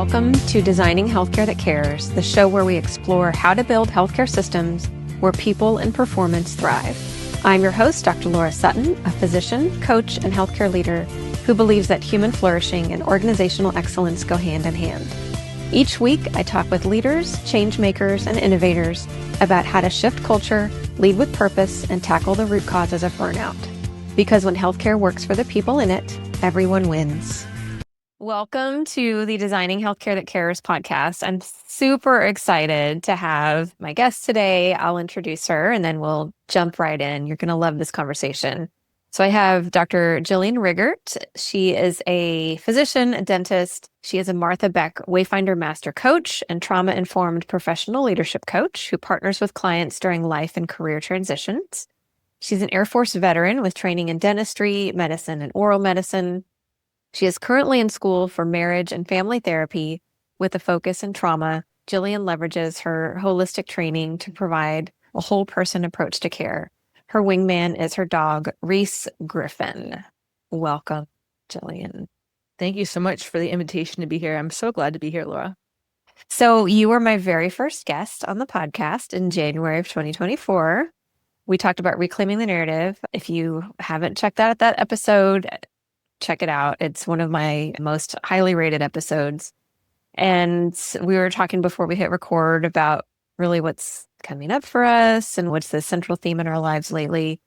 Welcome to Designing Healthcare That Cares, the show where we explore how to build healthcare systems where people and performance thrive. I'm your host, Dr. Laura Sutton, a physician, coach, and healthcare leader who believes that human flourishing and organizational excellence go hand in hand. Each week, I talk with leaders, change makers, and innovators about how to shift culture, lead with purpose, and tackle the root causes of burnout. Because when healthcare works for the people in it, everyone wins. Welcome to the Designing Healthcare That Cares podcast. I'm super excited to have my guest today. I'll introduce her and then we'll jump right in. You're going to love this conversation. So I have Dr. Jillian Rigert. She is a physician, a dentist. She is a Martha Beck Wayfinder Master Coach and trauma-informed professional leadership coach who partners with clients during life and career transitions. She's an Air Force veteran with training in dentistry, medicine, and oral medicine. She is currently in school for marriage and family therapy with a focus in trauma. Jillian leverages her holistic training to provide a whole person approach to care. Her wingman is her dog, Reese Griffin. Welcome, Jillian. Thank you so much for the invitation to be here. I'm so glad to be here, Laura. So you were my very first guest on the podcast in January of 2024. We talked about reclaiming the narrative. If you haven't checked out that episode, check it out. It's one of my most highly rated episodes. And we were talking before we hit record about really what's coming up for us and what's the central theme in our lives lately.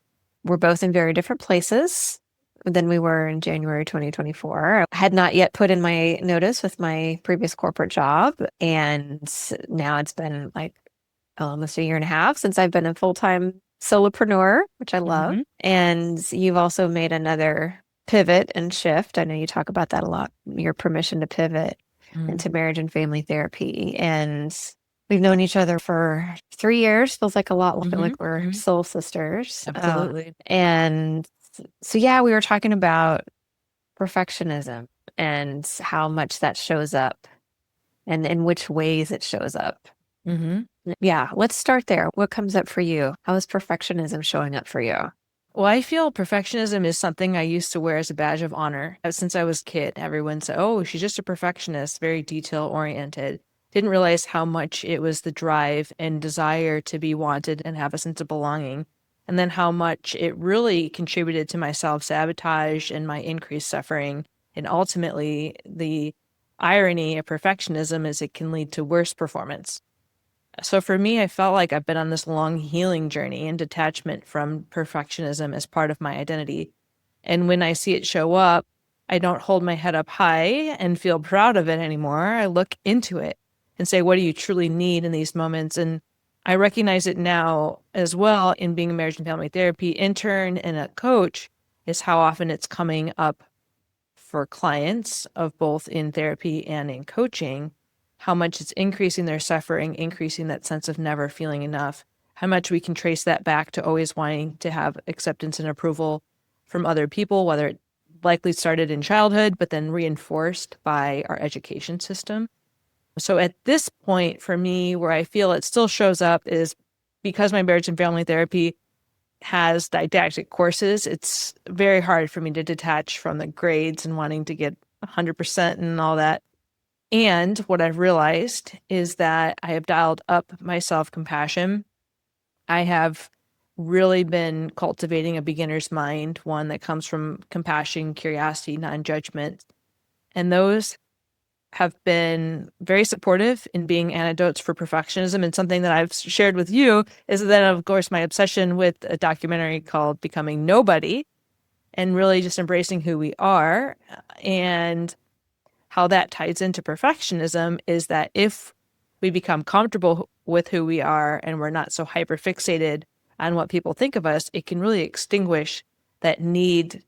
We're both in very different places than we were in January 2024. I had not yet put in my notice with my previous corporate job. And now it's been like almost a year and a half since I've been a full-time solopreneur, which I love. Mm-hmm. And you've also made another pivot and shift. I know you talk about that a lot, your permission to pivot into marriage and family therapy. And we've known each other for 3 years. Feels like a lot, like we're soul sisters. Absolutely. And so, yeah, we were talking about perfectionism and how much that shows up and in which ways it shows up. Mm-hmm. Yeah, let's start there. What comes up for you? How is perfectionism showing up for you? Well, I feel perfectionism is something I used to wear as a badge of honor. Since I was a kid, everyone said, oh, she's just a perfectionist, very detail-oriented. Didn't realize how much it was the drive and desire to be wanted and have a sense of belonging. And then how much it really contributed to my self-sabotage and my increased suffering. And ultimately, the irony of perfectionism is it can lead to worse performance. So for me, I felt like I've been on this long healing journey and detachment from perfectionism as part of my identity. And when I see it show up, I don't hold my head up high and feel proud of it anymore. I look into it and say, what do you truly need in these moments? And I recognize it now as well in being a marriage and family therapy intern and a coach is how often it's coming up for clients of both in therapy and in coaching, how much it's increasing their suffering, increasing that sense of never feeling enough, how much we can trace that back to always wanting to have acceptance and approval from other people, whether it likely started in childhood, but then reinforced by our education system. So at this point for me, where I feel it still shows up is because my marriage and family therapy has didactic courses, it's very hard for me to detach from the grades and wanting to get 100% and all that. And what I've realized is that I have dialed up my self-compassion. I have really been cultivating a beginner's mind, one that comes from compassion, curiosity, non-judgment. And those have been very supportive in being antidotes for perfectionism. And something that I've shared with you is then, of course, my obsession with a documentary called Becoming Nobody and really just embracing who we are. And how that ties into perfectionism is that if we become comfortable with who we are and we're not so hyper fixated on what people think of us, it can really extinguish that need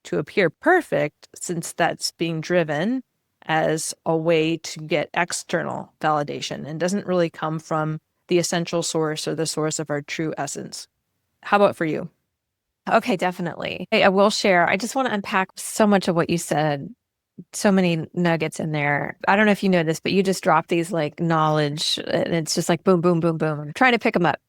to appear perfect, since that's being driven as a way to get external validation and doesn't really come from the essential source or the source of our true essence. How about for you? Okay, definitely. I will share. I just want to unpack so much of what you said. So many nuggets in there. I don't know if you know this, but you just drop these like knowledge and it's just like boom, boom, boom, boom. I'm trying to pick them up.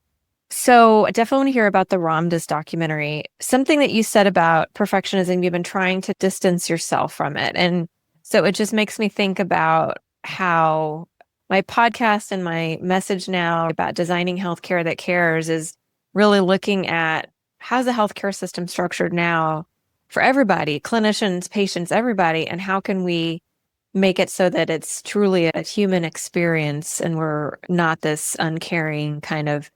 So I definitely want to hear about the Ramdas documentary. Something that you said about perfectionism, you've been trying to distance yourself from it. And so it just makes me think about how my podcast and my message now about designing healthcare that cares is really looking at how's the healthcare system structured now for everybody, clinicians, patients, everybody, and how can we make it so that it's truly a human experience and we're not this uncaring kind of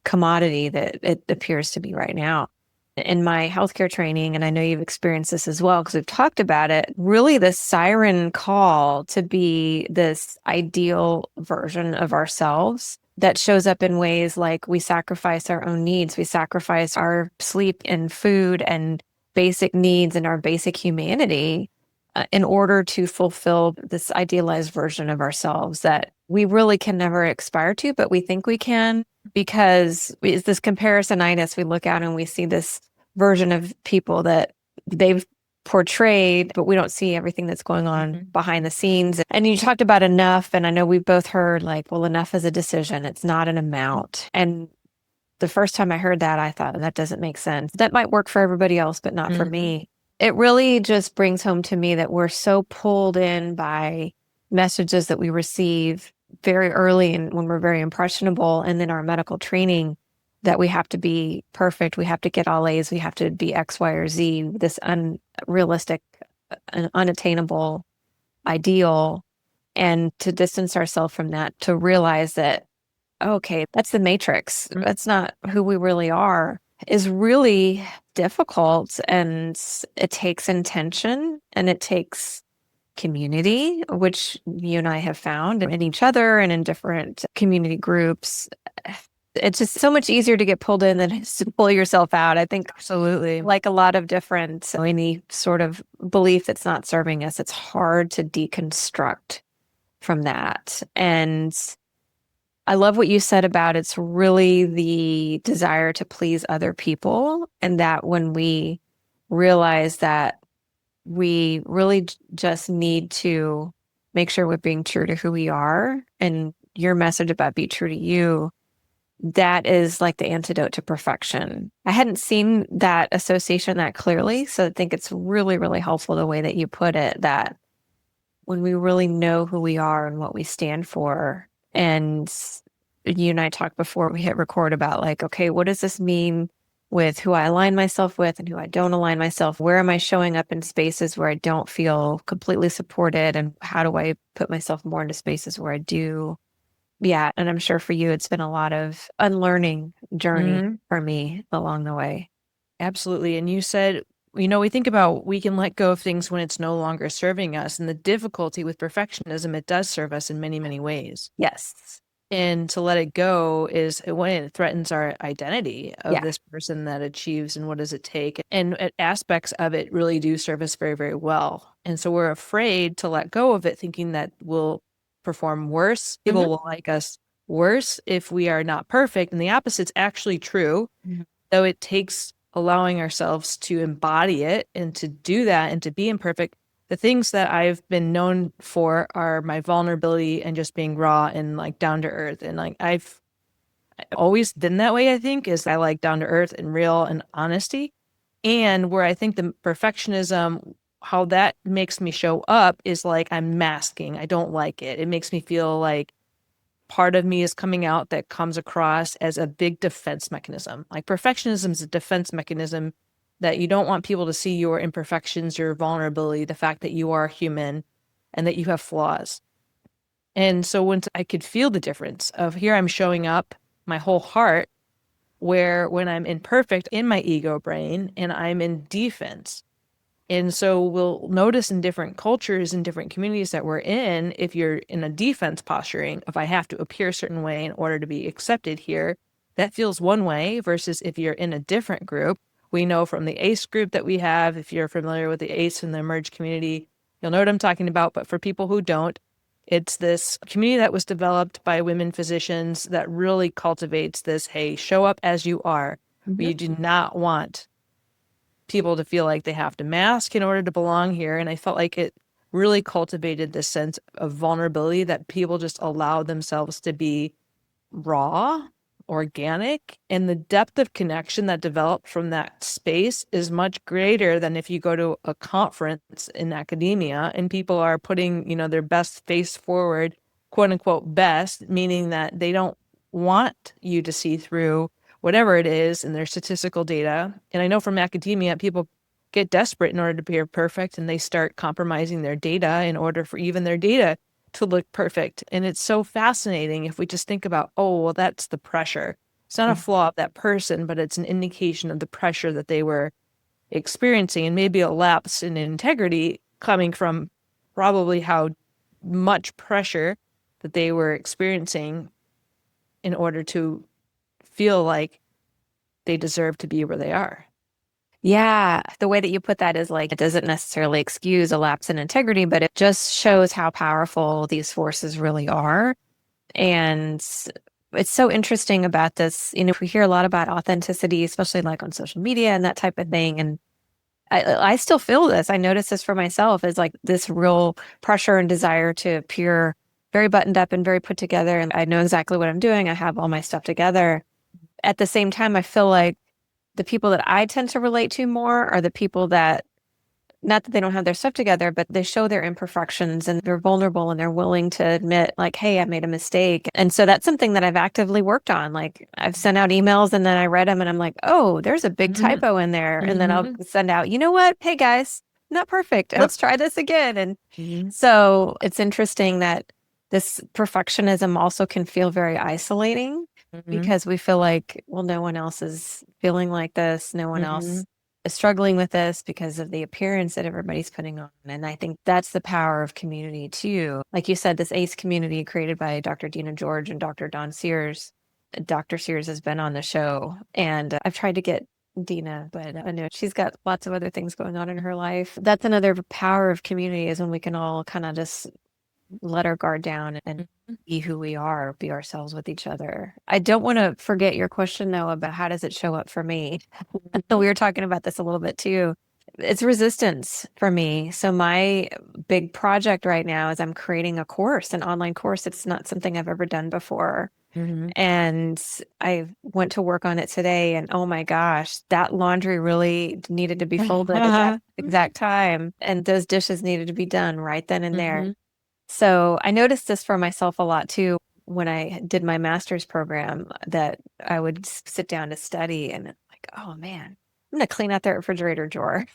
commodity that it appears to be right now. In my healthcare training, and I know you've experienced this as well because we've talked about it, really the siren call to be this ideal version of ourselves that shows up in ways like we sacrifice our own needs, we sacrifice our sleep and food and basic needs and our basic humanity in order to fulfill this idealized version of ourselves that we really can never aspire to, but we think we can because it's this comparisonitis. We look out and we see this version of people that they've portrayed, but we don't see everything that's going on behind the scenes. And you talked about enough, and I know we've both heard like, well, enough is a decision. It's not an amount. And the first time I heard that, I thought that doesn't make sense. That might work for everybody else, but not for me. It really just brings home to me that we're so pulled in by messages that we receive very early and when we're very impressionable, and then our medical training that we have to be perfect, we have to get all A's, we have to be X, Y, or Z, this unrealistic and unattainable ideal, and to distance ourselves from that, to realize that, okay, that's the matrix. That's not who we really are, is really difficult. And it takes intention and it takes community, which you and I have found in each other and in different community groups. It's just so much easier to get pulled in than to pull yourself out. I think absolutely, like a lot of different, any sort of belief that's not serving us, it's hard to deconstruct from that. And I love what you said about it's really the desire to please other people. And that when we realize that we really just need to make sure we're being true to who we are, and your message about be true to you, that is like the antidote to perfection. I hadn't seen that association that clearly. So I think it's really, really helpful the way that you put it, that when we really know who we are and what we stand for, and you and I talked before we hit record about like, okay, what does this mean with who I align myself with and who I don't align myself? Where am I showing up in spaces where I don't feel completely supported? And how do I put myself more into spaces where I do? Yeah. And I'm sure for you, it's been a lot of unlearning journey for me along the way. Absolutely. And you said, we think about we can let go of things when it's no longer serving us. And the difficulty with perfectionism, it does serve us in many, many ways. Yes. And to let it go is when it threatens our identity of this person that achieves and what does it take. And aspects of it really do serve us very, very well. And so we're afraid to let go of it, thinking that we'll perform worse. People will like us worse if we are not perfect. And the opposite's actually true, though it takes allowing ourselves to embody it and to do that and to be imperfect. The things that I've been known for are my vulnerability and just being raw and like down to earth. And like I've always been that way, I think, is I like down to earth and real and honesty. And where I think the perfectionism, how that makes me show up is like I'm masking. I don't like it. It makes me feel like part of me is coming out that comes across as a big defense mechanism. Like perfectionism is a defense mechanism that you don't want people to see your imperfections, your vulnerability, the fact that you are human and that you have flaws. And so when I could feel the difference of here I'm showing up my whole heart, where when I'm imperfect in my ego brain and I'm in defense. And so we'll notice in different cultures and different communities that we're in, if you're in a defense posturing, if I have to appear a certain way in order to be accepted here, that feels one way, versus if you're in a different group. We know from the ACE group that we have, if you're familiar with the ACE and the Emerge community, you'll know what I'm talking about. But for people who don't, it's this community that was developed by women physicians that really cultivates this, hey, show up as you are. We do not want people to feel like they have to mask in order to belong here. And I felt like it really cultivated this sense of vulnerability, that people just allow themselves to be raw organic, and the depth of connection that developed from that space is much greater than if you go to a conference in academia and people are putting, their best face forward, quote unquote best, meaning that they don't want you to see through whatever it is in their statistical data. And I know from academia, people get desperate in order to appear perfect, and they start compromising their data in order for even their data to look perfect. And it's so fascinating if we just think about, oh, well, that's the pressure. It's not a flaw of that person, but it's an indication of the pressure that they were experiencing, and maybe a lapse in integrity coming from probably how much pressure that they were experiencing in order to feel like they deserve to be where they are. Yeah, the way that you put that is like, it doesn't necessarily excuse a lapse in integrity, but it just shows how powerful these forces really are. And it's so interesting about this. We hear a lot about authenticity, especially like on social media and that type of thing. And I still feel this. I notice this for myself as like this real pressure and desire to appear very buttoned up and very put together. And I know exactly what I'm doing. I have all my stuff together. At the same time, I feel like the people that I tend to relate to more are the people that, not that they don't have their stuff together, but they show their imperfections and they're vulnerable and they're willing to admit like, hey, I made a mistake. And so that's something that I've actively worked on. Like I've sent out emails and then I read them and I'm like, oh, there's a big typo in there. And then I'll send out, you know what? Hey guys, not perfect. Let's try this again. And so it's interesting that this perfectionism also can feel very isolating because we feel like, well, no one else is feeling like this. No one else is struggling with this because of the appearance that everybody's putting on. And I think that's the power of community too. Like you said, this ACE community created by Dr. Dina George and Dr. Don Sears. Dr. Sears has been on the show and I've tried to get Dina, but I know she's got lots of other things going on in her life. That's another power of community, is when we can all kind of just let our guard down and be who we are, be ourselves with each other. I don't want to forget your question though about how does it show up for me? We were talking about this a little bit too. It's resistance for me. So my big project right now is I'm creating a course, an online course. It's not something I've ever done before. And I went to work on it today and oh my gosh, that laundry really needed to be folded at that exact time. And those dishes needed to be done right then and there. So I noticed this for myself a lot too. When I did my master's program, that I would sit down to study and like, oh man, I'm going to clean out the refrigerator drawer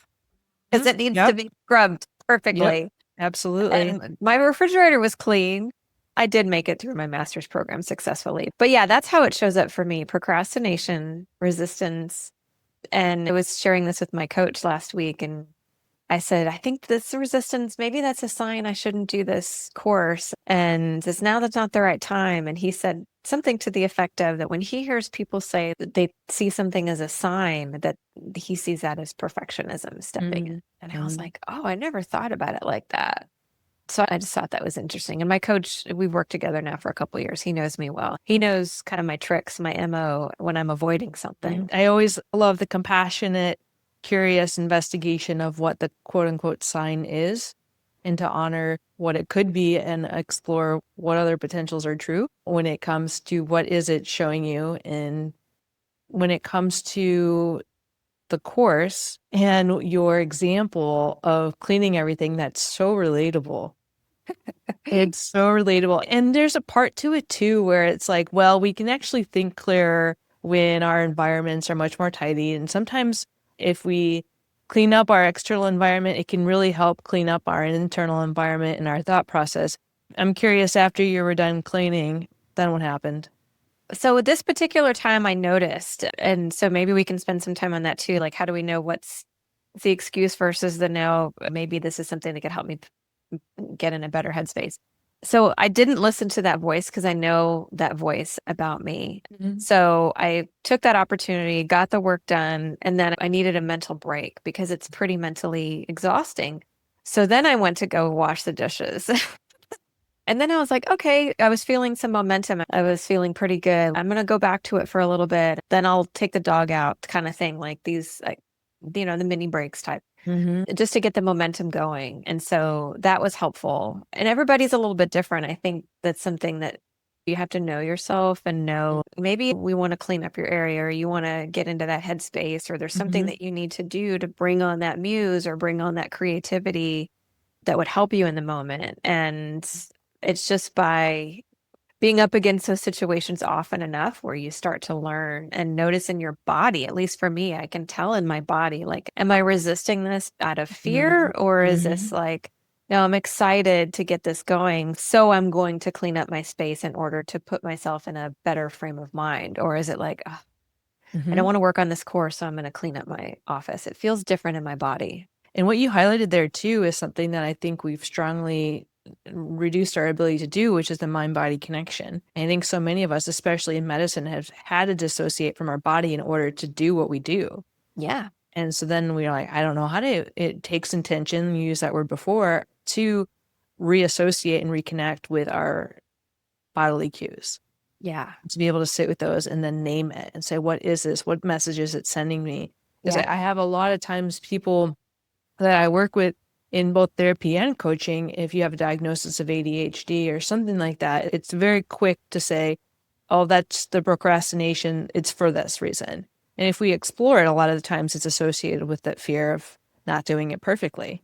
because it needs to be scrubbed perfectly. Absolutely. And my refrigerator was clean. I did make it through my master's program successfully. But yeah, that's how it shows up for me. Procrastination, resistance. And I was sharing this with my coach last week and I said, I think this resistance, maybe that's a sign I shouldn't do this course. And it's now that's not the right time. And he said something to the effect of that when he hears people say that they see something as a sign, that he sees that as perfectionism stepping in. And I was like, oh, I never thought about it like that. So I just thought that was interesting. And my coach, we've worked together now for a couple of years. He knows me well. He knows kind of my tricks, my MO when I'm avoiding something. I always love the compassionate, curious investigation of what the quote unquote sign is, and to honor what it could be and explore what other potentials are true when it comes to what is it showing you. And when it comes to the course and your example of cleaning everything, that's so relatable. It's so relatable. And there's a part to it too, where it's like, well, we can actually think clearer when our environments are much more tidy. And sometimes if we clean up our external environment, it can really help clean up our internal environment and our thought process. I'm curious, after you were done cleaning, then what happened? So this particular time I noticed, and so maybe we can spend some time on that too. Like, how do we know what's the excuse versus the no? Maybe this is something that could help me get in a better headspace. So I didn't listen to that voice because I know that voice about me. So I took that opportunity, got the work done, and then I needed a mental break because it's pretty mentally exhausting. So then I went to go wash the dishes. And then I was like, okay, I was feeling some momentum. I was feeling pretty good. I'm going to go back to it for a little bit. Then I'll take the dog out kind of thing, like these, like, the mini breaks type, just to get the momentum going. And so that was helpful. And everybody's a little bit different. I think that's something that You have to know yourself and know maybe we want to clean up your area or you want to get into that headspace or there's something that you need to do to bring on that muse or bring on that creativity that would help you in the moment. And it's just by being up against those situations often enough where you start to learn and notice in your body, at least for me, I can tell in my body, like, am I resisting this out of fear or is this like, no, I'm excited to get this going. So I'm going to clean up my space in order to put myself in a better frame of mind. Or is it like, "Ugh, I don't want to work on this course, so I'm going to clean up my office." It feels different in my body. And what you highlighted there too is something that I think we've strongly reduced our ability to do, which is the mind-body connection. And I think so many of us, especially in medicine, have had to dissociate from our body in order to do what we do. Yeah. And so then we're like, I don't know how to, it takes intention, you used that word before, to reassociate and reconnect with our bodily cues. Yeah. To be able to sit with those and then name it and say, what is this? What message is it sending me? Because I have a lot of times people that I work with in both therapy and coaching, if you have a diagnosis of ADHD or something like that, it's very quick to say, oh, that's the procrastination. It's for this reason. And if we explore it, a lot of the times it's associated with that fear of not doing it perfectly.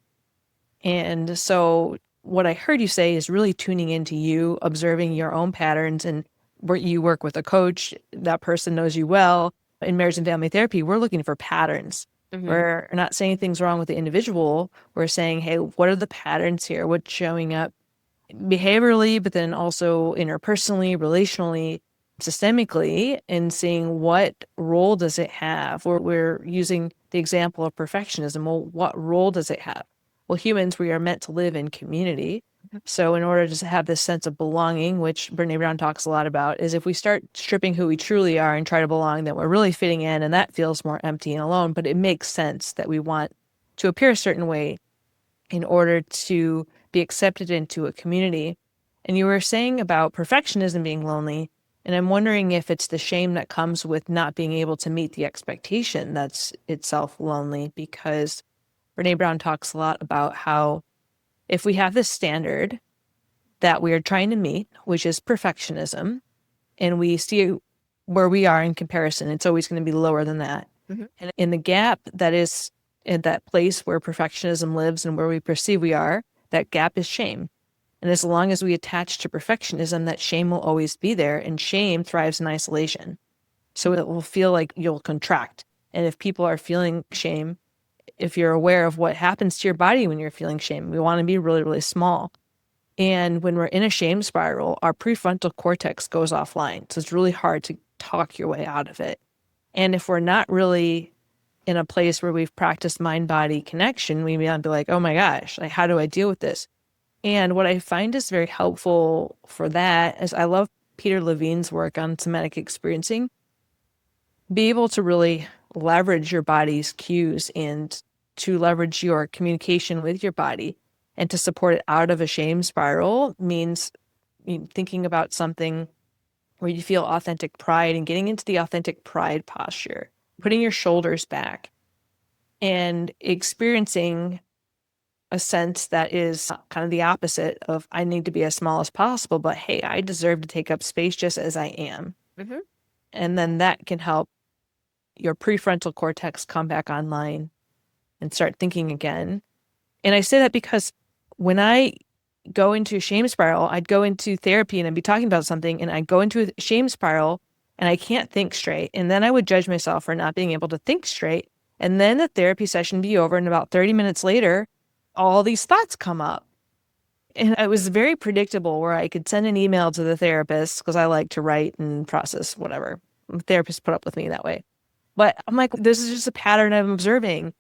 And so what I heard you say is really tuning into you, observing your own patterns, and where you work with a coach, that person knows you well. In marriage and family therapy, we're looking for patterns. We're not saying things wrong with the individual. We're saying, hey, what are the patterns here? What's showing up behaviorally, but then also interpersonally, relationally, systemically, and seeing what role does it have? Or we're using the example of perfectionism. Well, what role does it have? Well, humans, we are meant to live in community. So in order to have this sense of belonging, which Brene Brown talks a lot about, is if we start stripping who we truly are and try to belong, then we're really fitting in, and that feels more empty and alone. But it makes sense that we want to appear a certain way in order to be accepted into a community. And you were saying about perfectionism being lonely, and I'm wondering if it's the shame that comes with not being able to meet the expectation that's itself lonely, because Brene Brown talks a lot about how if we have this standard that we are trying to meet, which is perfectionism, and we see where we are in comparison, it's always going to be lower than that. And in the gap that is in that place where perfectionism lives and where we perceive we are, that gap is shame. And as long as we attach to perfectionism, that shame will always be there, and shame thrives in isolation. So it will feel like you'll contract. And if people are feeling shame, if you're aware of what happens to your body when you're feeling shame, we want to be really, really small. And when we're in a shame spiral, our prefrontal cortex goes offline. So it's really hard to talk your way out of it. And if we're not really in a place where we've practiced mind-body connection, we may be like, oh my gosh, like, how do I deal with this? And what I find is very helpful for that is I love Peter Levine's work on somatic experiencing. Be able to really leverage your body's cues and to leverage your communication with your body and to support it out of a shame spiral means thinking about something where you feel authentic pride and getting into the authentic pride posture, putting your shoulders back and experiencing a sense that is kind of the opposite of I need to be as small as possible, but hey, I deserve to take up space just as I am. And then that can help your prefrontal cortex come back online and start thinking again. And I say that because when I go into a shame spiral, I'd go into therapy and I'd be talking about something and I'd go into a shame spiral and I can't think straight. And then I would judge myself for not being able to think straight. And then the therapy session would be over, and about 30 minutes later, all these thoughts come up. And it was very predictable where I could send an email to the therapist because I like to write and process whatever. The therapist put up with me that way. But I'm like, this is just a pattern I'm observing.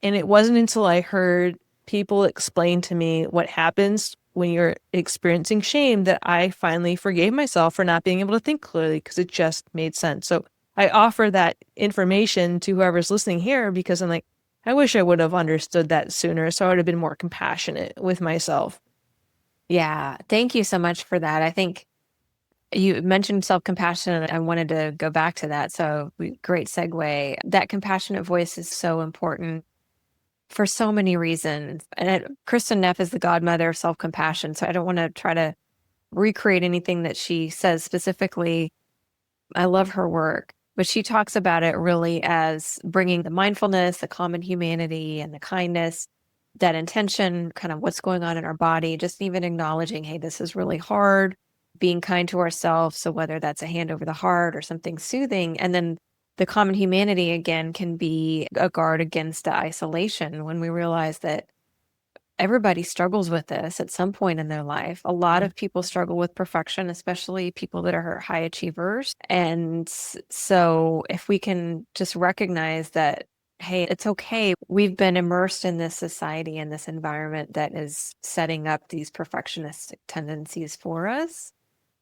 And it wasn't until I heard people explain to me what happens when you're experiencing shame that I finally forgave myself for not being able to think clearly because it just made sense. So I offer that information to whoever's listening here because I'm like, I wish I would have understood that sooner so I would have been more compassionate with myself. Yeah. Thank you so much for that. I think you mentioned self-compassion, and I wanted to go back to that. So great segue. That compassionate voice is so important for so many reasons. And Kristen Neff is the godmother of self-compassion. So I don't want to try to recreate anything that she says specifically. I love her work, but she talks about it really as bringing the mindfulness, the common humanity, and the kindness, that intention, kind of what's going on in our body, just even acknowledging, hey, this is really hard, being kind to ourselves. So whether that's a hand over the heart or something soothing, and then the common humanity again can be a guard against the isolation when we realize that everybody struggles with this at some point in their life. A lot of people struggle with perfection, especially people that are high achievers. And so if we can just recognize that, hey, it's okay. We've been immersed in this society and this environment that is setting up these perfectionistic tendencies for us.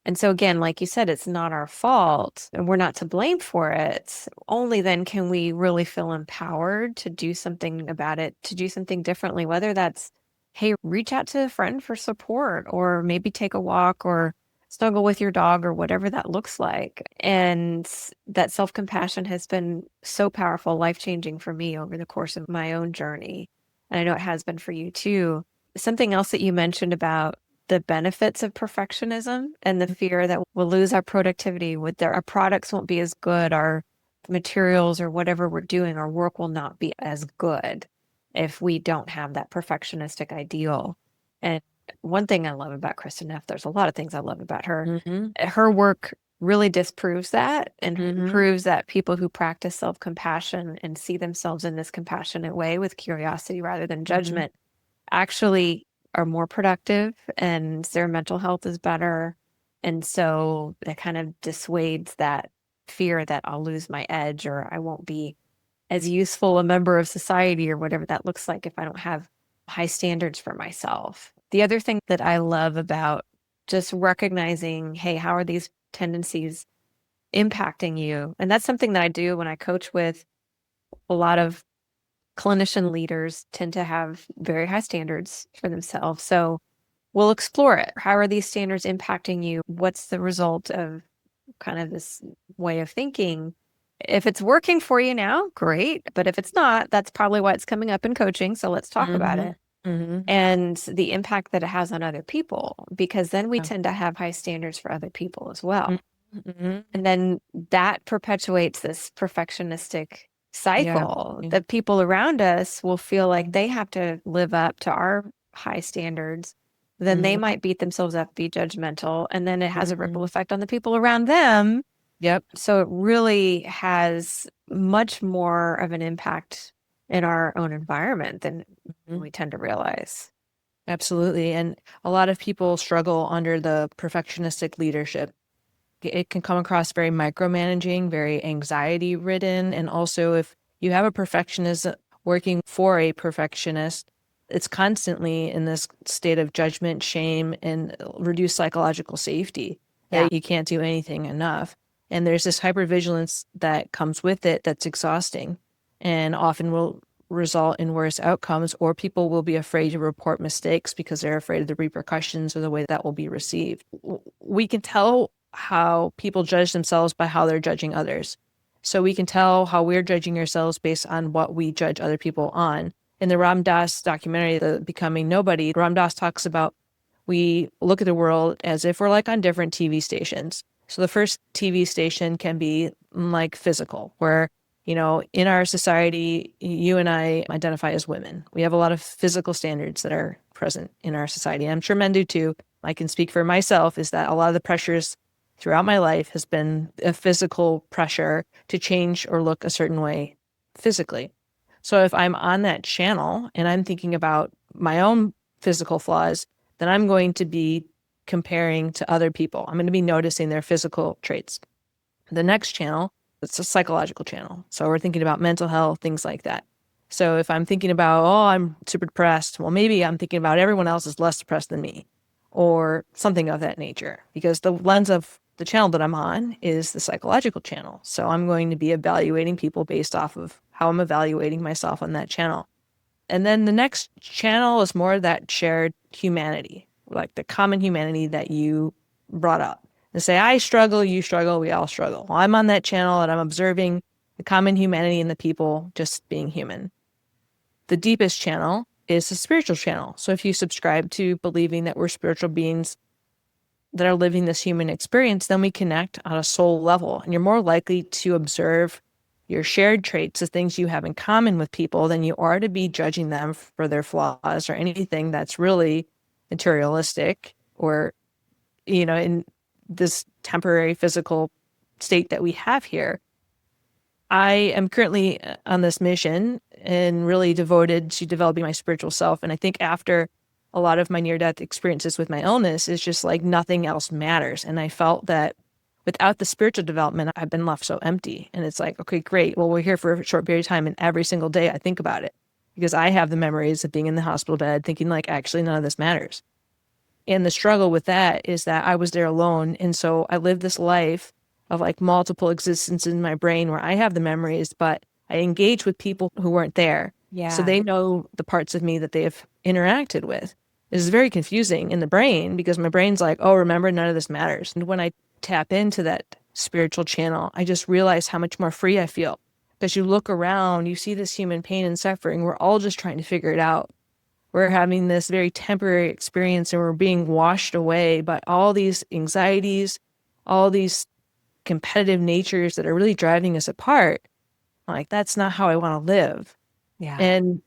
And so again, like you said, it's not our fault and we're not to blame for it. Only then can we really feel empowered to do something about it, to do something differently, whether that's, hey, reach out to a friend for support, or maybe take a walk or snuggle with your dog or whatever that looks like. And that self-compassion has been so powerful, life-changing for me over the course of my own journey. And I know it has been for you too. Something else that you mentioned about the benefits of perfectionism and the fear that we'll lose our productivity, our products won't be as good, our materials or whatever we're doing, our work will not be as good if we don't have that perfectionistic ideal. And one thing I love about Kristen Neff, there's a lot of things I love about her. Her work really disproves that and proves that people who practice self-compassion and see themselves in this compassionate way with curiosity rather than judgment actually are more productive and their mental health is better. And so that kind of dissuades that fear that I'll lose my edge or I won't be as useful a member of society or whatever that looks like if I don't have high standards for myself. The other thing that I love about just recognizing, hey, how are these tendencies impacting you? And that's something that I do when I coach with a lot of clinician leaders tend to have very high standards for themselves. So we'll explore it. How are these standards impacting you? What's the result of kind of this way of thinking? If it's working for you now, great. But if it's not, that's probably why it's coming up in coaching. So let's talk about it. And the impact that it has on other people, because then we tend to have high standards for other people as well. And then that perpetuates this perfectionistic cycle that people around us will feel like they have to live up to our high standards. Then they might beat themselves up, be judgmental, and then it has a ripple effect on the people around them. So it really has much more of an impact in our own environment than we tend to realize. Absolutely. And a lot of people struggle under the perfectionistic leadership. It can come across very micromanaging, very anxiety ridden. And also, if you have a perfectionist working for a perfectionist, it's constantly in this state of judgment, shame, and reduced psychological safety that you can't do anything enough. And there's this hypervigilance that comes with it that's exhausting and often will result in worse outcomes, or people will be afraid to report mistakes because they're afraid of the repercussions or the way that will be received. We can tell how people judge themselves by how they're judging others. So we can tell how we're judging ourselves based on what we judge other people on. In the Ram Dass documentary, The Becoming Nobody, Ram Dass talks about we look at the world as if we're like on different TV stations. So the first TV station can be like physical, where, you know, in our society, you and I identify as women. We have a lot of physical standards that are present in our society. I'm sure men do too. I can speak for myself, is that a lot of the pressures throughout my life has been a physical pressure to change or look a certain way physically. So if I'm on that channel and I'm thinking about my own physical flaws, then I'm going to be comparing to other people. I'm going to be noticing their physical traits. The next channel, it's a psychological channel. So we're thinking about mental health, things like that. So if I'm thinking about, oh, I'm super depressed, well, maybe I'm thinking about everyone else is less depressed than me or something of that nature, because the lens of the channel that I'm on is the psychological channel. So I'm going to be evaluating people based off of how I'm evaluating myself on that channel. And then the next channel is more that shared humanity, like the common humanity that you brought up. And say, I struggle, you struggle, we all struggle. Well, I'm on that channel and I'm observing the common humanity in the people just being human. The deepest channel is the spiritual channel. So if you subscribe to believing that we're spiritual beings, that are living this human experience, then we connect on a soul level. And you're more likely to observe your shared traits, the things you have in common with people, than you are to be judging them for their flaws or anything that's really materialistic or, in this temporary physical state that we have here. I am currently on this mission and really devoted to developing my spiritual self. And I think after a lot of my near-death experiences with my illness, it's just like nothing else matters. And I felt that without the spiritual development, I've been left so empty. And it's like, okay, great. Well, we're here for a short period of time, and every single day I think about it because I have the memories of being in the hospital bed thinking like, actually, none of this matters. And the struggle with that is that I was there alone. And so I lived this life of like multiple existences in my brain where I have the memories, but I engage with people who weren't there. Yeah. So they know the parts of me that they have interacted with. This is very confusing in the brain because my brain's like, oh, remember, none of this matters. And when I tap into that spiritual channel, I just realize how much more free I feel. Because you look around, you see this human pain and suffering. We're all just trying to figure it out. We're having this very temporary experience and we're being washed away by all these anxieties, all these competitive natures that are really driving us apart. Like, that's not how I want to live. Yeah. And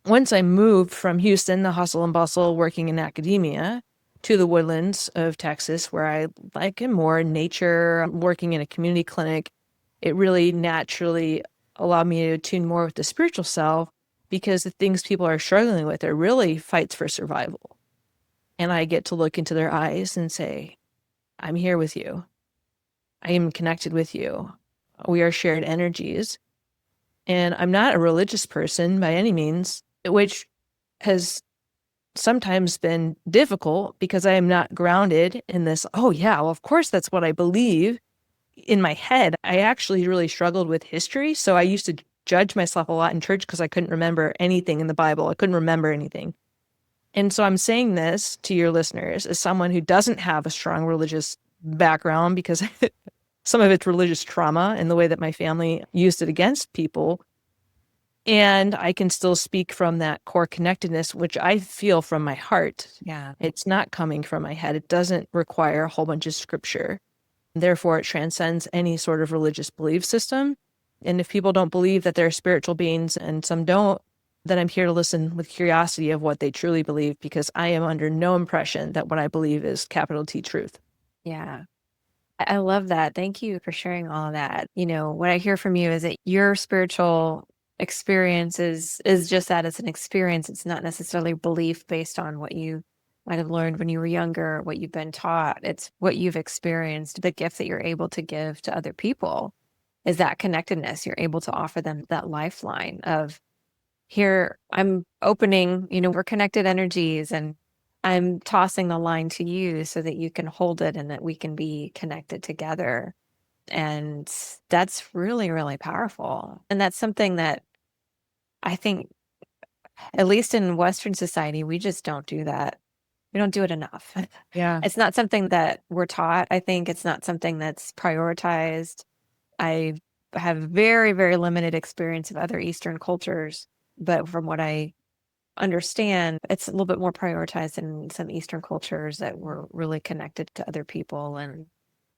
once I moved from Houston, the hustle and bustle, working in academia, to the woodlands of Texas, where I like more nature, working in a community clinic, it really naturally allowed me to tune more with the spiritual self because the things people are struggling with are really fights for survival. And I get to look into their eyes and say, I'm here with you. I am connected with you. We are shared energies. And I'm not a religious person by any means, which has sometimes been difficult because I am not grounded in this, oh yeah, well, of course that's what I believe. In my head, I actually really struggled with history. So I used to judge myself a lot in church because I couldn't remember anything in the Bible. I couldn't remember anything. And so I'm saying this to your listeners as someone who doesn't have a strong religious background because some of it's religious trauma and the way that my family used it against people. And I can still speak from that core connectedness, which I feel from my heart. Yeah. It's not coming from my head. It doesn't require a whole bunch of scripture. Therefore, it transcends any sort of religious belief system. And if people don't believe that they're spiritual beings and some don't, then I'm here to listen with curiosity of what they truly believe, because I am under no impression that what I believe is capital T truth. Yeah. I love that. Thank you for sharing all of that. What I hear from you is that your spiritual experience is just that. It's an experience. It's not necessarily belief based on what you might have learned when you were younger, what you've been taught. It's what you've experienced. The gift that you're able to give to other people is that connectedness. You're able to offer them that lifeline of, here, I'm opening, we're connected energies, and I'm tossing the line to you so that you can hold it and that we can be connected together. And that's really, really powerful. And that's something that I think, at least in Western society, we just don't do that. We don't do it enough. Yeah. It's not something that we're taught. I think it's not something that's prioritized. I have very, very limited experience of other Eastern cultures, but from what I understand, it's a little bit more prioritized in some Eastern cultures that we're really connected to other people and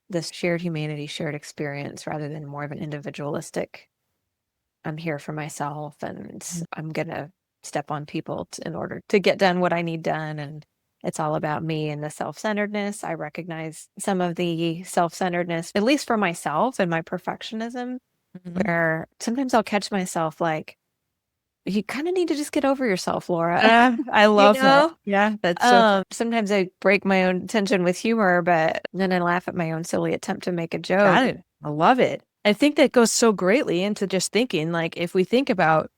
this shared humanity, shared experience, rather than more of an individualistic, I'm here for myself and I'm going to step on people in order to get done what I need done. And it's all about me and the self-centeredness. I recognize some of the self-centeredness, at least for myself and my perfectionism, where sometimes I'll catch myself like, you kind of need to just get over yourself, Laura. I love that. Yeah, that's so. Sometimes I break my own tension with humor, but then I laugh at my own silly attempt to make a joke. Got it. I love it. I think that goes so greatly into just thinking, like, if we think about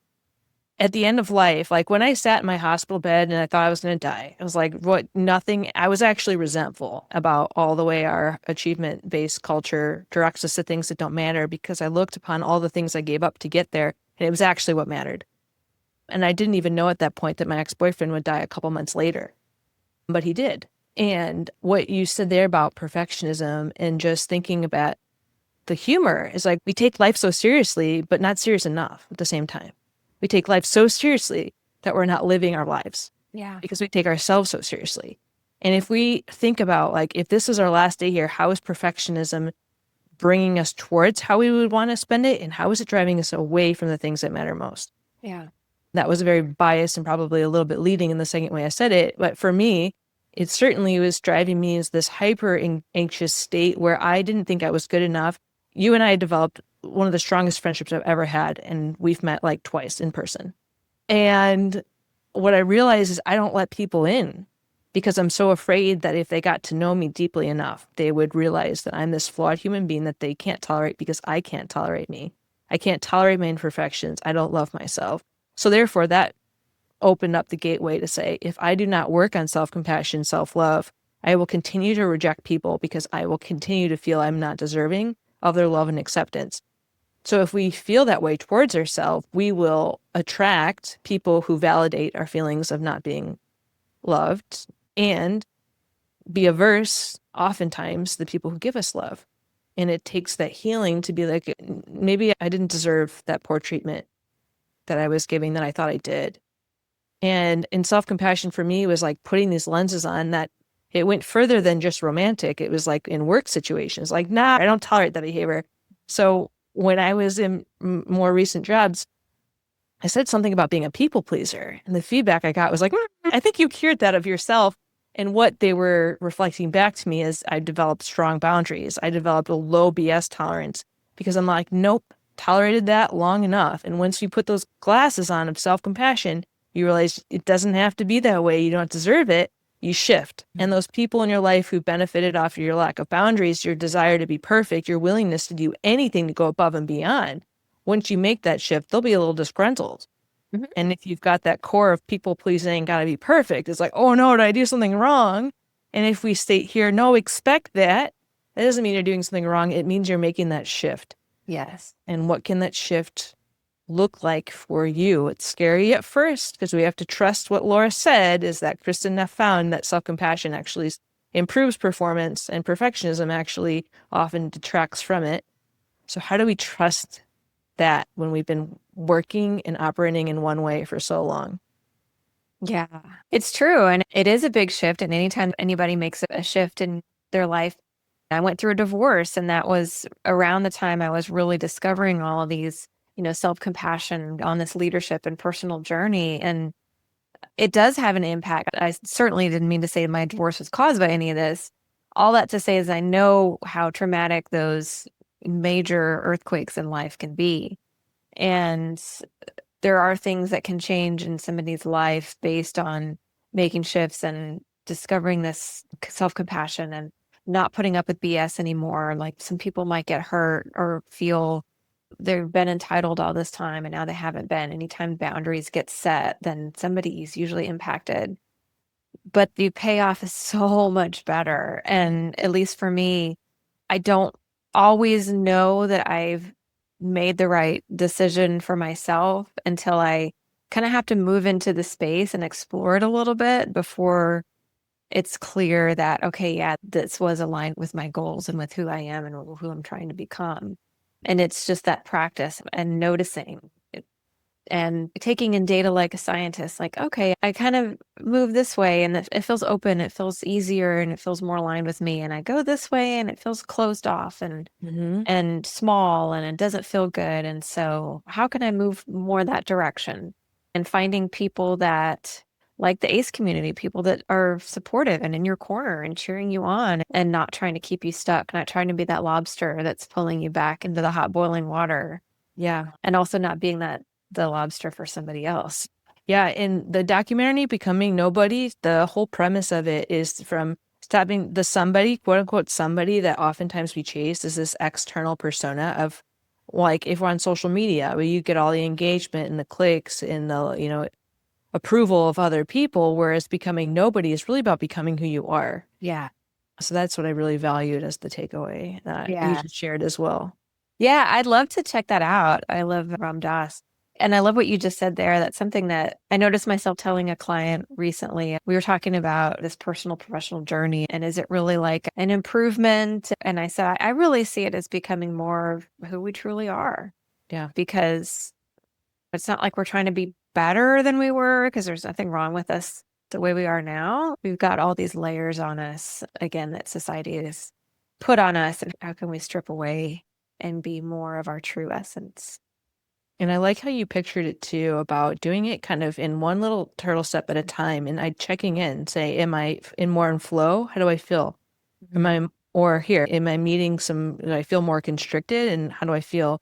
at the end of life, like when I sat in my hospital bed and I thought I was going to die, I was like, I was actually resentful about all the way our achievement-based culture directs us to things that don't matter, because I looked upon all the things I gave up to get there, and it was actually what mattered. And I didn't even know at that point that my ex-boyfriend would die a couple months later, but he did. And what you said there about perfectionism and just thinking about the humor is like, we take life so seriously, but not serious enough at the same time. We take life so seriously that we're not living our lives. Yeah. Because we take ourselves so seriously. And if we think about, like, if this is our last day here, how is perfectionism bringing us towards how we would want to spend it? And how is it driving us away from the things that matter most? Yeah. That was very biased and probably a little bit leading in the second way I said it. But for me, it certainly was driving me as this hyper anxious state where I didn't think I was good enough. You and I developed one of the strongest friendships I've ever had, and we've met like twice in person. And what I realized is I don't let people in because I'm so afraid that if they got to know me deeply enough, they would realize that I'm this flawed human being that they can't tolerate because I can't tolerate me. I can't tolerate my imperfections. I don't love myself. So therefore, that opened up the gateway to say, if I do not work on self-compassion, self-love, I will continue to reject people because I will continue to feel I'm not deserving of their love and acceptance. So if we feel that way towards ourselves, we will attract people who validate our feelings of not being loved and be averse, oftentimes, the people who give us love. And it takes that healing to be like, maybe I didn't deserve that poor treatment that I was giving that I thought I did. And in self-compassion for me was like putting these lenses on that it went further than just romantic. It was like in work situations, like, nah, I don't tolerate that behavior. So when I was in more recent jobs, I said something about being a people pleaser. And the feedback I got was like, I think you cured that of yourself. And what they were reflecting back to me is I developed strong boundaries. I developed a low BS tolerance because I'm like, nope, tolerated that long enough. And once you put those glasses on of self-compassion, you realize it doesn't have to be that way. You don't deserve it. You shift. And those people in your life who benefited off of your lack of boundaries, your desire to be perfect, your willingness to do anything to go above and beyond, once you make that shift, they'll be a little disgruntled. Mhm. And if you've got that core of people pleasing, got to be perfect, it's like, oh no, did I do something wrong? And if we state here, no, expect that, that doesn't mean you're doing something wrong. It means you're making that shift. Yes. And what can that shift look like for you? It's scary at first because we have to trust what Laura said, is that Kristen Neff found that self-compassion actually improves performance and perfectionism actually often detracts from it. So how do we trust that when we've been working and operating in one way for so long? Yeah, it's true. And it is a big shift. And anytime anybody makes a shift in their life, I went through a divorce, and that was around the time I was really discovering all of these, self-compassion on this leadership and personal journey. And it does have an impact. I certainly didn't mean to say my divorce was caused by any of this. All that to say is I know how traumatic those major earthquakes in life can be. And there are things that can change in somebody's life based on making shifts and discovering this self-compassion and not putting up with BS anymore. Like, some people might get hurt or feel they've been entitled all this time and now they haven't been. Anytime boundaries get set, then somebody is usually impacted. But the payoff is so much better. And at least for me, I don't always know that I've made the right decision for myself until I kind of have to move into the space and explore it a little bit before it's clear that, okay, yeah, this was aligned with my goals and with who I am and who I'm trying to become. And it's just that practice and noticing and taking in data like a scientist, like, okay, I kind of move this way and it feels open, it feels easier, and it feels more aligned with me. And I go this way and it feels closed off and small and it doesn't feel good. And so how can I move more that direction? And finding people that, like the ACE community, people that are supportive and in your corner and cheering you on and not trying to keep you stuck, not trying to be that lobster that's pulling you back into the hot boiling water. Yeah. And also not being the lobster for somebody else. Yeah. In the documentary Becoming Nobody, the whole premise of it is from stopping the somebody, quote unquote, somebody that oftentimes we chase is this external persona of, like, if we're on social media, where you get all the engagement and the clicks and the, approval of other people, whereas becoming nobody is really about becoming who you are. Yeah. So that's what I really valued as the takeaway that you just shared as well. Yeah, I'd love to check that out. I love Ram Dass. And I love what you just said there. That's something that I noticed myself telling a client recently. We were talking about this personal professional journey, and is it really like an improvement? And I said, I really see it as becoming more of who we truly are. Yeah. Because it's not like we're trying to be better than we were, because there's nothing wrong with us the way we are now, we've got all these layers on us, again, that society has put on us. And how can we strip away and be more of our true essence? And I like how you pictured it too, about doing it kind of in one little turtle step at a time. And I checking in, say, am I more in flow? How do I feel? Am I, or here, am I meeting do I feel more constricted? And how do I feel?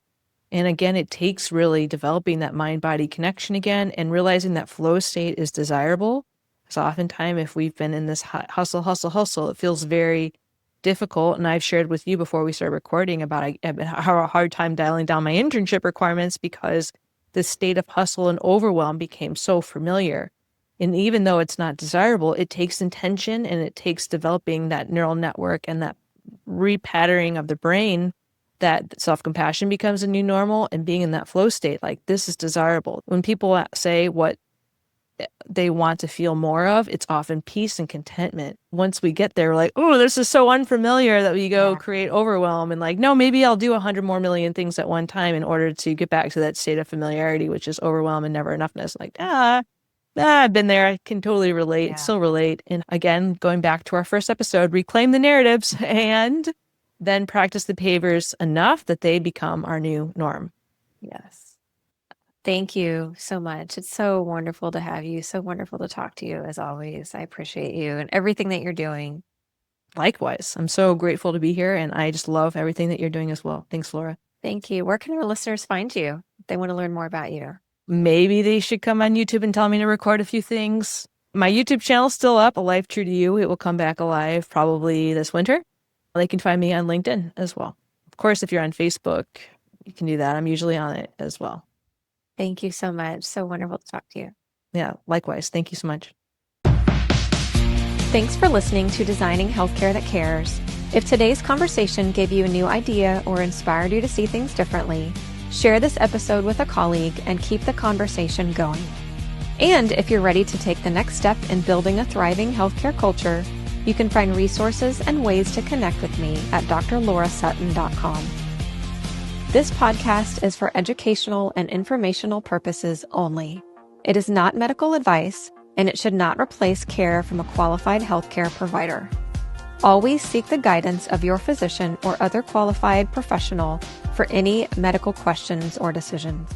And again, it takes really developing that mind-body connection again and realizing that flow state is desirable. Because oftentimes if we've been in this hustle, it feels very difficult. And I've shared with you before we started recording about I have a hard time dialing down my internship requirements because the state of hustle and overwhelm became so familiar. And even though it's not desirable, it takes intention and it takes developing that neural network and that repatterning of the brain that self-compassion becomes a new normal and being in that flow state, like this is desirable. When people say what they want to feel more of, it's often peace and contentment. Once we get there, we're like, oh, this is so unfamiliar that we go create overwhelm and like, no, maybe I'll do 100 more million things at one time in order to get back to that state of familiarity, which is overwhelm and never enoughness. Like, I've been there. I can totally relate, still relate. And again, going back to our first episode, reclaim the narratives and then practice the behaviors enough that they become our new norm. Yes. Thank you so much. It's so wonderful to have you. So wonderful to talk to you as always. I appreciate you and everything that you're doing. Likewise. I'm so grateful to be here and I just love everything that you're doing as well. Thanks, Laura. Thank you. Where can our listeners find you if they want to learn more about you? Maybe they should come on YouTube and tell me to record a few things. My YouTube channel is still up, A Life True to You. It will come back alive probably this winter. They can find me on LinkedIn as well. Of course, if you're on Facebook, you can do that. I'm usually on it as well. Thank you so much. So wonderful to talk to you. Yeah, likewise. Thank you so much. Thanks for listening to Designing Healthcare That Cares. If today's conversation gave you a new idea or inspired you to see things differently, share this episode with a colleague and keep the conversation going. And if you're ready to take the next step in building a thriving healthcare culture, you can find resources and ways to connect with me at drlaurasutton.com. This podcast is for educational and informational purposes only. It is not medical advice, and it should not replace care from a qualified healthcare provider. Always seek the guidance of your physician or other qualified professional for any medical questions or decisions.